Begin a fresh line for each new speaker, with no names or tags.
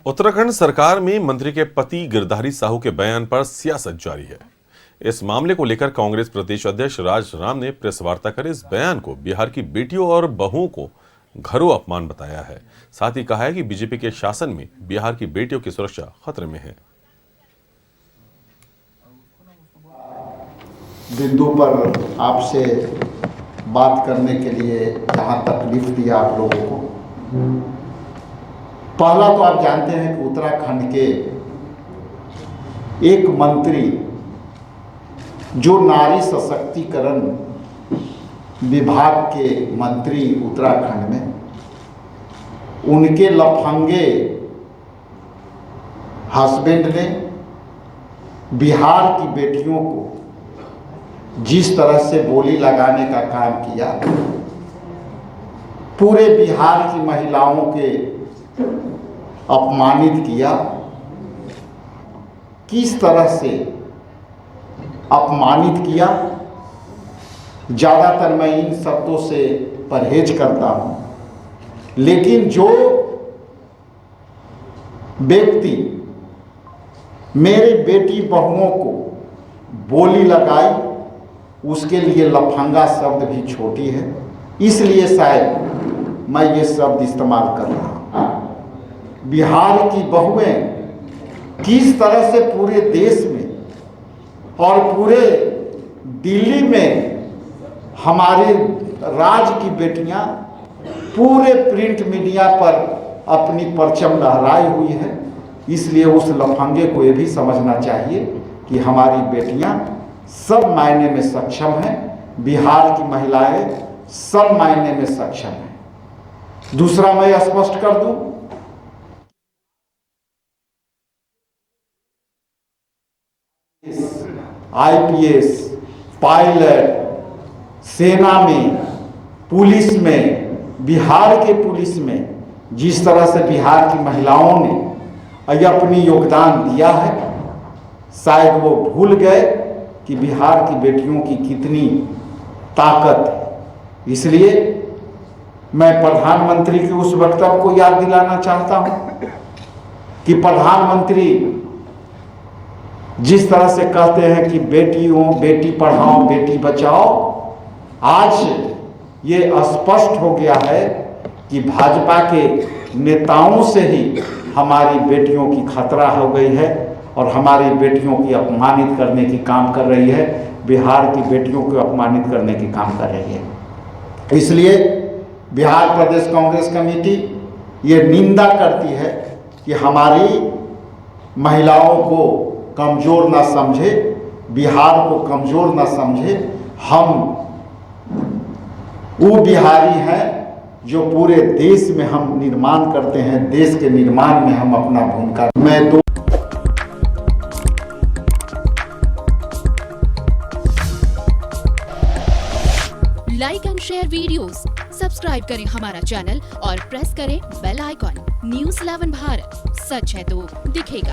उत्तराखंड सरकार में मंत्री के पति गिरधारी साहू के बयान पर सियासत जारी है। इस मामले को लेकर कांग्रेस प्रदेश अध्यक्ष राज राम ने प्रेस वार्ता कर इस बयान को बिहार की बेटियों और बहुओं को घरों अपमान बताया है। साथ ही कहा है कि बीजेपी के शासन में बिहार की बेटियों की सुरक्षा खतरे में है।
बिंदु पर आपसे बात करने के लिए जहां तकलीफ दिया आप लोगों को, पहला तो आप जानते हैं कि उत्तराखंड के एक मंत्री जो नारी सशक्तिकरण विभाग के मंत्री उत्तराखंड में, उनके लफंगे हस्बैंड ने बिहार की बेटियों को जिस तरह से बोली लगाने का काम किया, पूरे बिहार की महिलाओं के अपमानित किया। किस तरह से अपमानित किया, ज़्यादातर मैं इन शब्दों से परहेज करता हूं, लेकिन जो व्यक्ति मेरे बेटी बहुओं को बोली लगाई, उसके लिए लफंगा शब्द भी छोटी है, इसलिए शायद मैं ये शब्द इस्तेमाल कर रहा हूँ। बिहार की बहुएं किस तरह से पूरे देश में और पूरे दिल्ली में हमारे राज्य की बेटियां पूरे प्रिंट मीडिया पर अपनी परचम लहराई हुई है, इसलिए उस लफंगे को ये भी समझना चाहिए कि हमारी बेटियां सब मायने में सक्षम हैं, बिहार की महिलाएं सब मायने में सक्षम हैं। दूसरा मैं स्पष्ट कर दूं, आईपीएस, पायलट, सेना में, पुलिस में, बिहार के पुलिस में जिस तरह से बिहार की महिलाओं ने अपनी योगदान दिया है, शायद वो भूल गए कि बिहार की बेटियों की कितनी ताकत है। इसलिए मैं प्रधानमंत्री के उस वक्तव्य को याद दिलाना चाहता हूं कि प्रधानमंत्री जिस तरह से कहते हैं कि बेटी पढ़ाओ बेटी बचाओ, आज ये स्पष्ट हो गया है कि भाजपा के नेताओं से ही हमारी बेटियों की खतरा हो गई है और हमारी बेटियों की अपमानित करने की काम कर रही है, बिहार की बेटियों को अपमानित करने की काम कर रही है। इसलिए बिहार प्रदेश कांग्रेस कमेटी ये निंदा करती है कि हमारी महिलाओं को कमज़ोर ना समझे, बिहार को कमज़ोर ना समझे। हम वो बिहारी हैं जो पूरे देश में हम निर्माण करते हैं, देश के निर्माण में हम अपना भूमिका। मैं दो
like and share videos, subscribe करें हमारा चैनल और प्रेस करें बेल आइकॉन। न्यूज़ 11 भारत, सच है तो दिखेगा।